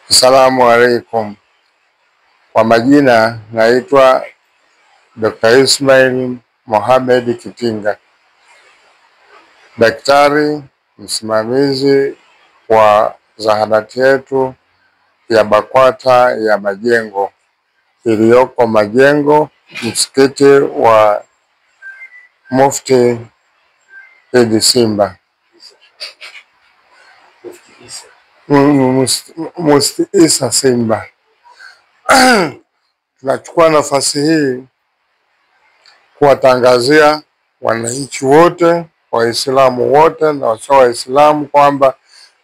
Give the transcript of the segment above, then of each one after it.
Assalamu alaikum. Kwa majina naitwa Dr. Ismail Mohamed Kitinga, daktari msimamizi wa zahanati yetu ya BAKWATA ya Majengo iliyoko Majengo, msikiti wa Mufti Idi Simba. Mufti Isa Simba. Tunachukua nafasi hii kuwatangazia wananchi wote, Waislamu wote na wasio Waislamu kwamba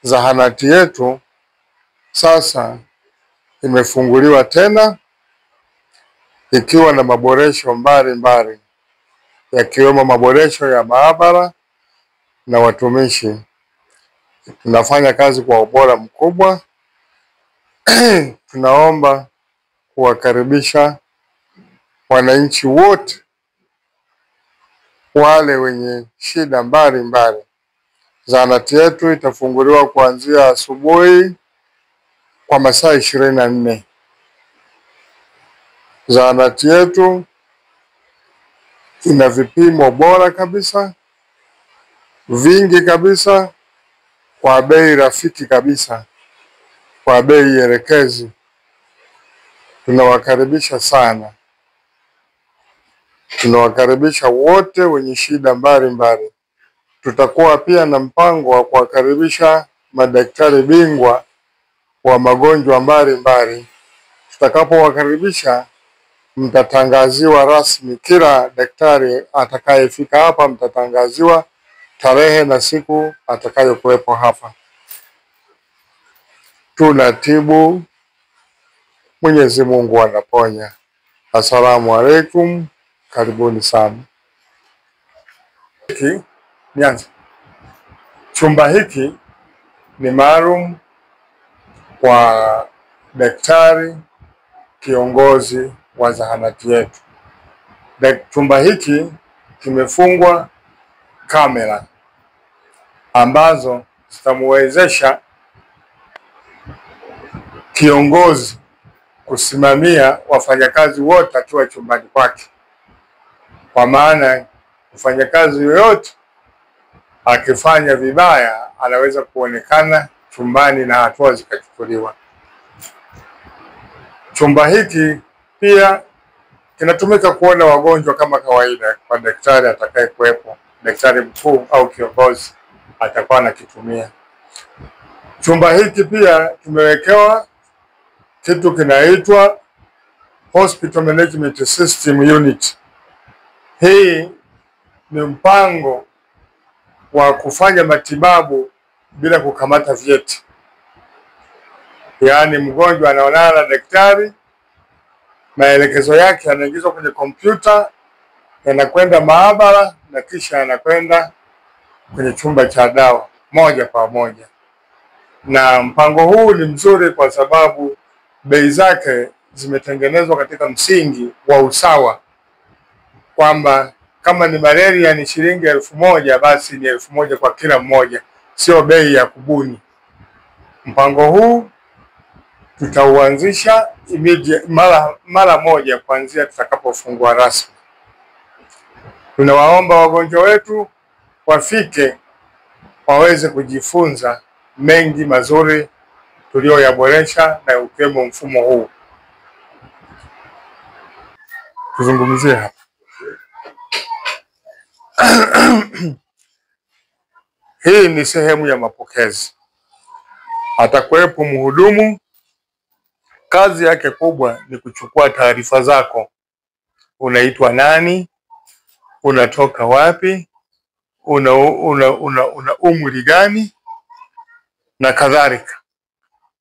zahanati yetu sasa imefunguliwa tena ikiwa na maboresho mbalimbali yakiwemo maboresho ya maabara na watumishi. Tunafanya kazi kwa ubora mkubwa. Tunaomba kuwakaribisha wananchi wote wale wenye shida mbalimbali. Zahanati yetu itafunguliwa kuanzia asubuhi kwa masaa 24. Zahanati yetu ina vipimo bora kabisa, vingi kabisa, kwa bei rafiki kabisa, kwa bei elekezi. Tunawakaribisha sana. Tunawakaribisha wote wenye shida mbalimbali. Tutakuwa pia na mpango wa kuwakaribisha madaktari bingwa wa magonjwa mbalimbali. Tutakapowakaribisha, mtatangaziwa rasmi. Kila daktari atakayefika hapa mtatangaziwa tarehe na siku atakayokuwepo hapa. Tunatibu, Mwenyezi Mungu anaponya. Assalamu alaikum, karibuni sana. Chumba hiki ni maalum kwa daktari kiongozi wa zahanati yetu. Chumba hiki kimefungwa kamera ambazo zitamwezesha kiongozi kusimamia wafanyakazi wote akiwa chumbani kwake. Kwa maana mfanyakazi yoyote akifanya vibaya anaweza kuonekana chumbani na hatua zikachukuliwa. Chumba hiki pia kinatumika kuona wagonjwa kama kawaida kwa daktari atakaye kuwepo, daktari mkuu au kiongozi atakuwa anakitumia. Chumba hiki pia kimewekewa kitu kinaitwa Hospital Management System Unit. Hii ni mpango wa kufanya matibabu bila kukamata vyeti. Yaani mgonjwa anaonana na daktari, maelekezo yake yanaingizwa kwenye kompyuta, yanakwenda maabara na kisha yanakwenda kwenye chumba cha dawa moja kwa moja. Na mpango huu ni mzuri kwa sababu bei zake zimetengenezwa katika msingi wa usawa, kwamba kama ni malaria ni shilingi 1000, basi ni 1000 kwa kila mmoja, sio bei ya kubuni. Mpango huu tutauanzisha mara moja kuanzia tutakapofungua rasmi. Tunawaomba wagonjwa wetu wafike waweze kujifunza mengi mazuri tulioyaboresha na ukiwemo mfumo huu. Tuzungumzie hapa. Hii ni sehemu ya mapokezi. Atakuwepo mhudumu. Kazi yake kubwa ni kuchukua taarifa zako. Unaitwa nani? Unatoka wapi? Una umri gani? Na kadhalika.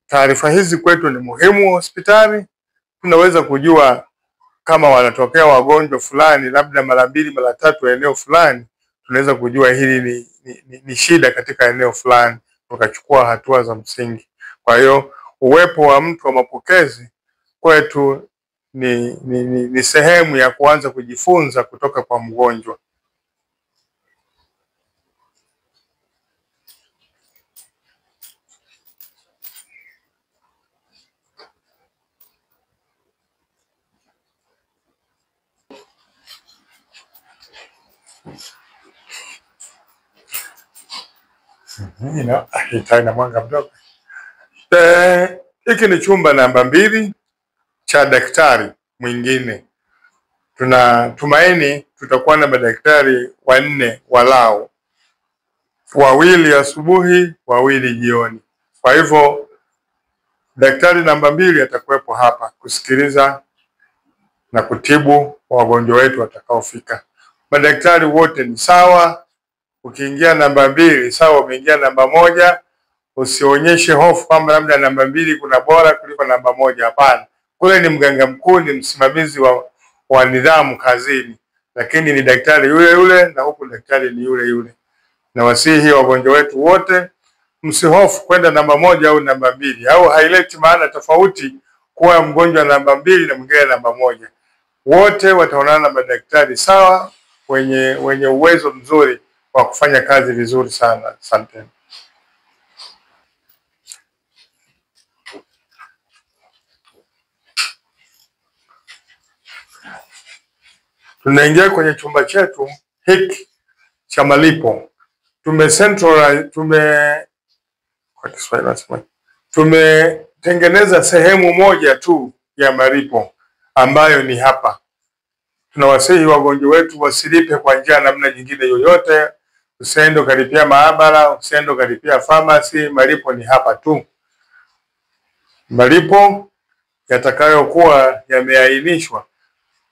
Taarifa hizi kwetu ni muhimu hospitali. Tunaweza kujua kama wanatokea wagonjwa fulani labda mara 2 mara 3 eneo fulani, tunaweza kujua hili ni shida katika eneo fulani, tukachukua hatua za msingi. Kwa hiyo uwepo wa mtu wa mapokezi kwetu ni sehemu ya kuanza kujifunza kutoka kwa mgonjwa. ina mwanga mdogo. Hiki ni chumba namba 2 cha daktari mwingine. Tunatumaini tutakuwa na madaktari 4 walao, 2 asubuhi, 2 jioni. Kwa hivyo daktari namba 2 atakuwepo hapa kusikiliza na kutibu wagonjwa wetu watakaofika. Madaktari wote ni sawa. Ukiingia namba 2 sawa, umeingia namba 1, usionyeshe hofu kwamba labda namba 2 kuna bora kuliko namba 1. Hapana. Kule ni mganga mkuu, ni msimamizi wa nidhamu kazini, lakini ni daktari yule yule na huku daktari ni yule yule. Na wasihi wagonjwa wetu wote msihofu kwenda namba 1 au namba 2, au haileti maana tofauti kuwa mgonjwa namba 2 na mwingine namba 1. Wote wataonana na madaktari sawa, wenye uwezo mzuri wa kufanya kazi vizuri sana. Asante. Tunaingia kwenye chumba chetu hiki cha malipo. Tumetengeneza sehemu moja tu ya malipo ambayo ni hapa. Tunawasihi wagonjwa wetu wasilipe kwa njia namna nyingine yoyote. Usiende ukalipia maabara, usiende ukalipia pharmacy, malipo ni hapa tu. Malipo yatakayokuwa yameainishwa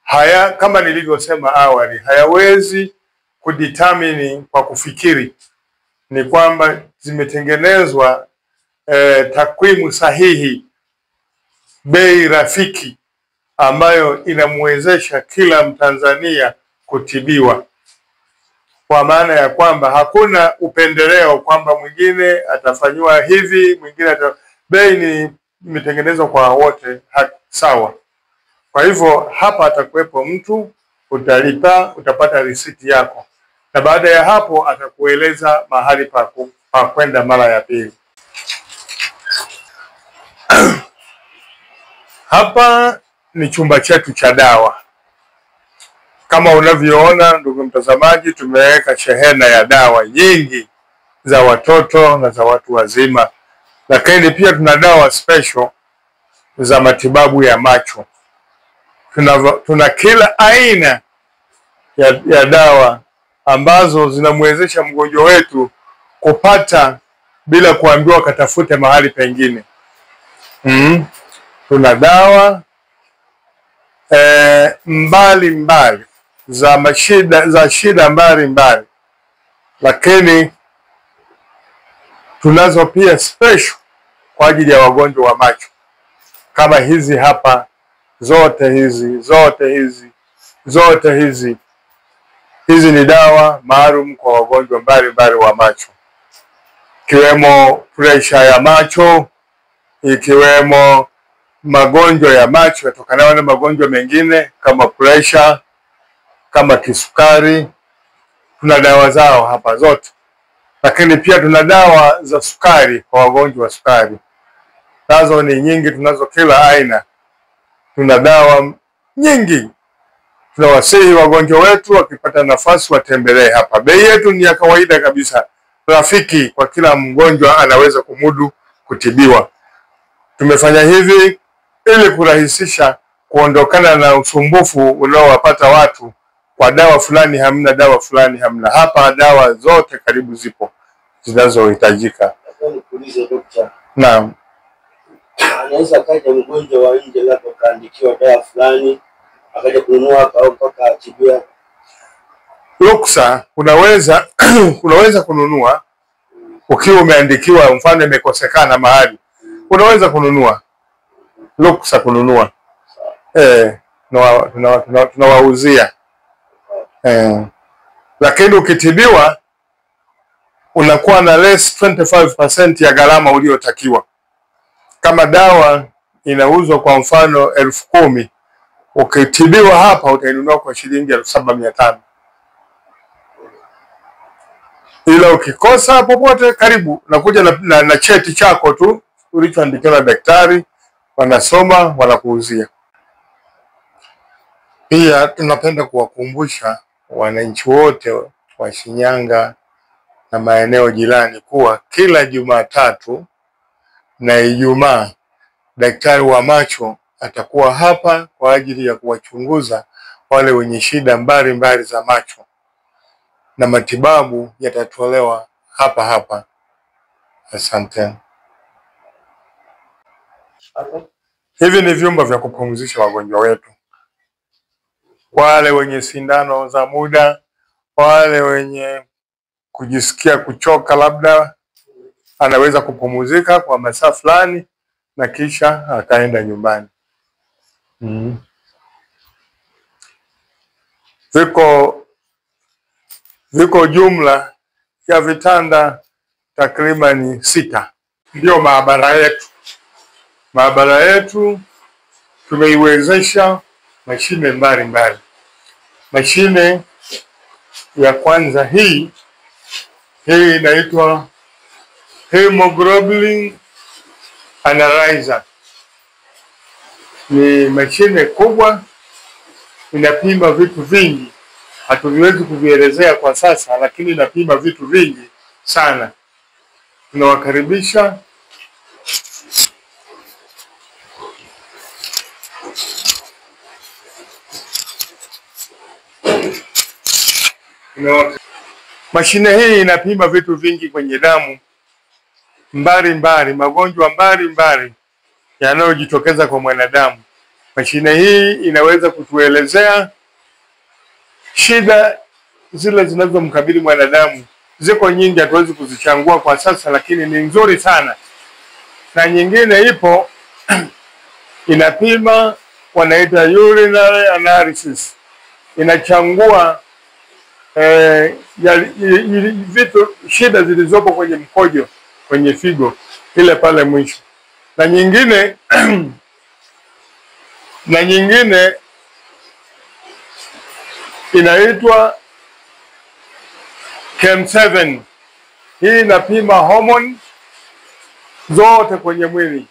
haya, kama nilivyosema awali, hayawezi kudetermine kwa kufikiri. Ni kwamba zimetengenezwa takwimu sahihi, bei rafiki ambayo inamwezesha kila Mtanzania kutibiwa, kwa maana ya kwamba hakuna upendeleo kwamba mwingine atafanywa hivi, mwingine bei ni imetengenezwa kwa wote sawa. Kwa hivyo hapa atakuwepo mtu, utalipa, utapata risiti yako, na baada ya hapo atakueleza mahali pa kwenda mara ya pili. Hapa ni chumba chetu cha dawa. Kama unavyoona ndugu mtazamaji, tumeweka shehena ya dawa nyingi za watoto na za watu wazima, lakini pia tuna dawa special za matibabu ya macho. Tuna kila aina ya dawa ambazo zinamwezesha mgonjwa wetu kupata bila kuambiwa katafute mahali pengine. Tuna dawa mbali za shida mbali, lakini tunazo pia special kwa ajili ya wagonjwa wa macho kama hizi hapa. Zote hizi ni dawa maalum kwa wagonjwa mbalimbali wa macho, ikiwemo pressure ya macho, ikiwemo magonjwa ya macho yatokanayo na magonjwa mengine kama pressure, kama kisukari. Tuna dawa zao hapa zote, lakini pia tuna dawa za sukari kwa wagonjwa wa sukari. Nazo ni nyingi, tunazo kila aina. Tuna dawa nyingi. Tunawasihi wagonjwa wetu wakipata nafasi watembelee hapa. Bei yetu ni ya kawaida kabisa, rafiki kwa kila mgonjwa anaweza kumudu kutibiwa. Tumefanya hivi ili kurahisisha kuondokana na usumbufu unaowapata watu kwa dawa fulani hamna, dawa fulani hamna. Hapa dawa zote karibu zipo zinazohitajika. Naam. Anaweza kaja mgonjwa wa nje labda kaandikiwa dawa fulani akaja kununua hapa au mpaka atibiwa? Ruksa unaweza kununua ukiwa umeandikiwa, mfano imekosekana mahali, unaweza kununua. Ruksa kununua. Tunawauzia. Lakini ukitibiwa unakuwa na less 25% ya gharama uliotakiwa. Kama dawa inauzwa kwa mfano 10,000, ukitibiwa hapa utainunua kwa shilingi 7,500. Ila ukikosa popote karibu unakuja na cheti chako tu ulichoandikiwa na daktari, wanasoma wanakuuzia. Pia tunapenda kuwakumbusha wananchi wote wa Shinyanga na maeneo jirani kuwa kila Jumatatu na Ijumaa daktari wa macho atakuwa hapa kwa ajili ya kuwachunguza wale wenye shida mbalimbali za macho, na matibabu yatatolewa hapa hapa. Asante. Hivi ni vyumba vya kupumzisha wagonjwa wetu, wale wenye sindano za muda, wale wenye kujisikia kuchoka, labda anaweza kupumzika kwa masaa fulani na kisha akaenda nyumbani. Viko jumla ya vitanda takribani 6. Ndio maabara yetu. Maabara yetu tumeiwezesha mashine mbalimbali. Mashine ya kwanza hii inaitwa hemoglobin analyzer. Ni mashine kubwa, inapima vitu vingi, hatuviwezi kuvielezea kwa sasa, lakini inapima vitu vingi sana. Tunawakaribisha mashine hii inapima vitu vingi kwenye damu mbalimbali, magonjwa mbalimbali yanayojitokeza kwa mwanadamu. Mashine hii inaweza kutuelezea shida zile zinazomkabili mwanadamu. Ziko nyingi, hatuwezi kuzichangua kwa sasa, lakini ni nzuri sana. Na nyingine ipo inapima, wanaita urinary analysis. Inachangua vitu, shida zilizopo kwenye mkojo, kwenye figo ile pale mwisho. Na nyingine inaitwa Chem7. Hii inapima homoni zote kwenye mwili.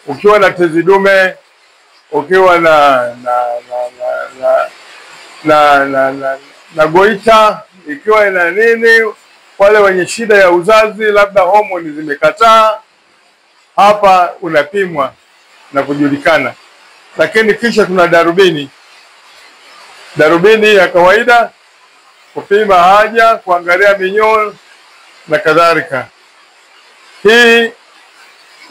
Ukiwa na tezi dume, ukiwa na goita, ikiwa ina nini, wale wenye shida ya uzazi, labda homoni zimekataa, hapa unapimwa na kujulikana. Lakini kisha tuna darubini ya kawaida kupima haja, kuangalia minyoo na kadhalika. Hii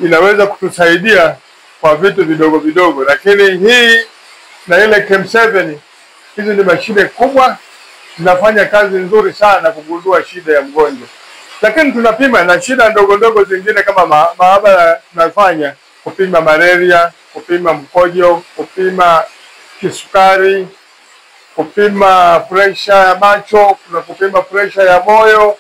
inaweza kutusaidia kwa vitu vidogo vidogo, lakini hii na ile Chem7, hizi ni mashine kubwa, zinafanya kazi nzuri sana kugundua shida ya mgonjwa. Lakini tunapima na shida ndogo ndogo zingine kama maabara tunafanya kupima malaria, kupima mkojo, kupima kisukari, kupima pressure ya macho, kuna kupima pressure ya moyo,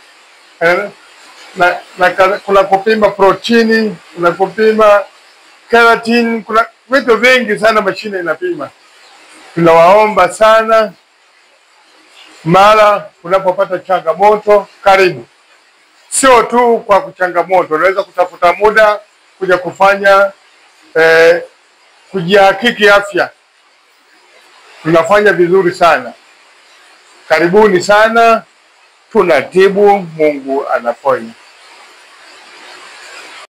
kuna kupima protini, kuna kupima keratin, kuna vitu vingi sana mashine inapima. Tunawaomba sana, mara unapopata changamoto, karibu. Sio tu kwa kuchangamoto, unaweza kutafuta muda kuja kufanya kujihakiki afya. Tunafanya vizuri sana. Karibuni sana, tunatibu, Mungu anaponya.